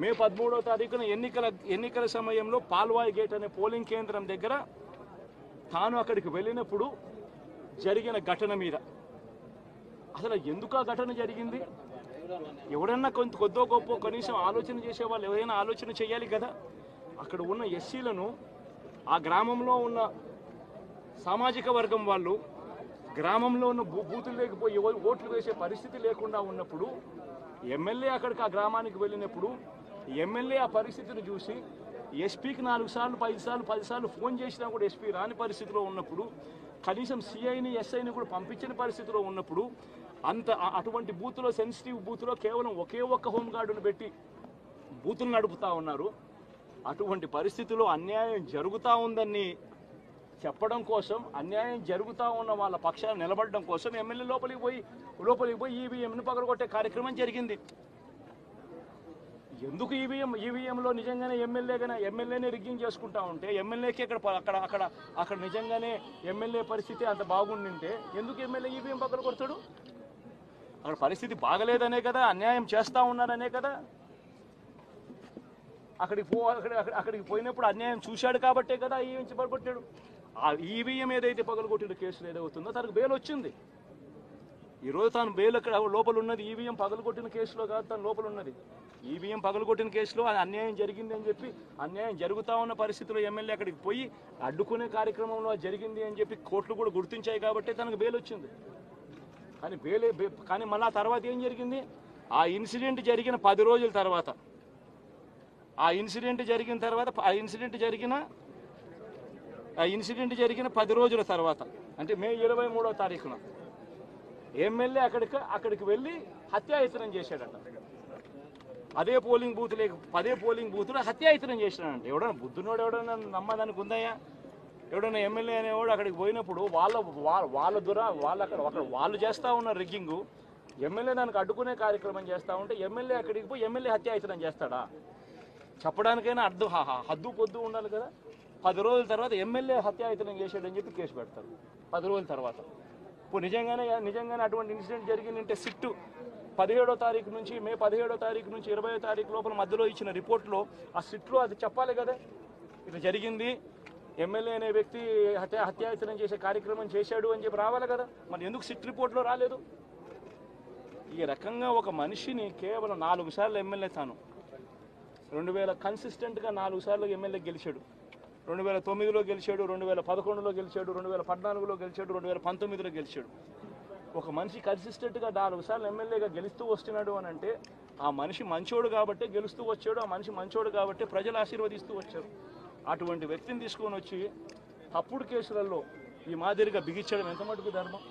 మే 13వ తారీఖున ఎన్నికల సమయంలో పాల్వాయి గేట్ అనే పోలింగ్ కేంద్రం దగ్గర తాను అక్కడికి వెళ్ళినప్పుడు జరిగిన ఘటన మీద అసలు ఎందుకు ఆ ఘటన జరిగింది? ఎవడన్నా కొద్దో గొప్ప కనీసం ఆలోచన చేసే వాళ్ళు ఎవరైనా ఆలోచన చేయాలి కదా. అక్కడ ఉన్న ఎస్సీలను, ఆ గ్రామంలో ఉన్న సామాజిక వర్గం వాళ్ళు గ్రామంలో ఉన్న బూతులు లేకపోయి ఓట్లు వేసే పరిస్థితి లేకుండా ఉన్నప్పుడు ఎమ్మెల్యే అక్కడికి ఆ గ్రామానికి వెళ్ళినప్పుడు ఎమ్మెల్యే ఆ పరిస్థితిని చూసి ఎస్పీకి 4 సార్లు 5 సార్లు 10 సార్లు ఫోన్ చేసినా కూడా ఎస్పీ రాని పరిస్థితిలో ఉన్నప్పుడు, కనీసం సిఐని ఎస్ఐని కూడా పంపించిన పరిస్థితిలో ఉన్నప్పుడు, అటువంటి బూత్లో, సెన్సిటివ్ బూత్లో కేవలం ఒకే ఒక్క హోంగార్డును పెట్టి బూతులు నడుపుతా ఉన్నారు. అటువంటి పరిస్థితిలో అన్యాయం జరుగుతూ ఉందని చెప్పడం కోసం, అన్యాయం జరుగుతూ ఉన్న వాళ్ళ పక్షాన్ని నిలబడడం కోసం ఎమ్మెల్యే లోపలికి పోయి ఈవీఎంను పగలగొట్టే కార్యక్రమం జరిగింది. ఎందుకు ఈవీఎంలో నిజంగానే ఎమ్మెల్యేనే రిగ్గింగ్ చేసుకుంటా ఉంటే, ఎమ్మెల్యేకి అక్కడ నిజంగానే ఎమ్మెల్యే పరిస్థితి అంత బాగుండింటే ఎందుకు ఎమ్మెల్యే ఈవీఎం పగలగొడతాడు? అక్కడ పరిస్థితి బాగలేదనే కదా, అన్యాయం చేస్తూ ఉన్నారనే కదా. అక్కడికి పోయినప్పుడు అన్యాయం చూశాడు కాబట్టే కదా ఈవీఎం పగలగొట్టాడు. ఆ ఈవీఎం ఏదైతే పగలగొట్టిన కేసులు ఏదవుతుందో తనకు బెయిల్ వచ్చింది. ఈరోజు తాను బెయిల్ అక్కడ లోపల ఉన్నది ఈవీఎం పగలగొట్టిన కేసులో కాదు, తను లోపల ఉన్నది ఈవీఎం పగలగొట్టిన కేసులో. అన్యాయం జరిగింది అని చెప్పి, అన్యాయం జరుగుతూ ఉన్న పరిస్థితిలో ఎమ్మెల్యే అక్కడికి పోయి అడ్డుకునే కార్యక్రమంలో జరిగింది అని చెప్పి కోర్టులు కూడా గుర్తించాయి కాబట్టి తనకు బెయిల్ వచ్చింది. కానీ మళ్ళీ ఆ తర్వాత ఏం జరిగింది? ఆ ఇన్సిడెంట్ జరిగిన 10 రోజుల తర్వాత, ఆ ఇన్సిడెంట్ జరిగిన 10 రోజుల తర్వాత, అంటే మే 23వ తారీఖున ఎమ్మెల్యే అక్కడికి వెళ్ళి హత్యాయత్నం చేశాడట. అదే పోలింగ్ బూత్లో హత్యాయత్నం చేశాడంట. ఎవడన్నా బుద్ధునోడు ఎవడన్నా నమ్మదానికి ఉందయ్యా? ఎవడన్నా ఎమ్మెల్యే అనేవాడు అక్కడికి పోయినప్పుడు వాళ్ళు చేస్తూ ఉన్న రిగ్గింగు, ఎమ్మెల్యే దానికి అడ్డుకునే కార్యక్రమం చేస్తూ ఉంటే ఎమ్మెల్యే అక్కడికి పోయి ఎమ్మెల్యే హత్యాయత్నం చేస్తాడా? చెప్పడానికైనా హద్దు పొద్దు ఉండాలి కదా. 10 రోజుల తర్వాత ఎమ్మెల్యే హత్యాయత్నం చేశాడని చెప్పి కేసు పెడతారు 10 రోజుల తర్వాత. ఇప్పుడు నిజంగానే అటువంటి ఇన్సిడెంట్ జరిగిందంటే సిట్టు 17వ తారీఖు నుంచి, మే 17వ తారీఖు నుంచి 20వ తారీఖు లోపల మధ్యలో ఇచ్చిన రిపోర్ట్లో, ఆ సిట్లో అది చెప్పాలి కదా, ఇది జరిగింది, ఎమ్మెల్యే అనే వ్యక్తి హత్యాయత్నం చేసే కార్యక్రమం చేశాడు అని చెప్పి రావాలి కదా. మరి ఎందుకు సిట్ రిపోర్ట్లో రాలేదు? ఈ రకంగా ఒక మనిషిని కేవలం 4 సార్లు ఎమ్మెల్యే, తాను 2000 కన్సిస్టెంట్గా 4 సార్లు ఎమ్మెల్యే గెలిచాడు. 2009లో గెలిచాడు, 2011లో గెలిచాడు, 2014లో గెలిచాడు, 2019లో గెలిచాడు. ఒక మనిషి కన్సిస్టెంట్గా 4 సార్లు ఎమ్మెల్యేగా గెలుస్తూ వస్తున్నాడు అని అంటే ఆ మనిషి మంచోడు కాబట్టి గెలుస్తూ వచ్చాడు, ఆ మనిషి మంచోడు కాబట్టి ప్రజలు ఆశీర్వదిస్తూ వచ్చారు. అటువంటి వ్యక్తిని తీసుకొని వచ్చి తప్పుడు కేసులలో ఈ మాదిరిగా బిగించడం ఎంత మటుకు ధర్మం?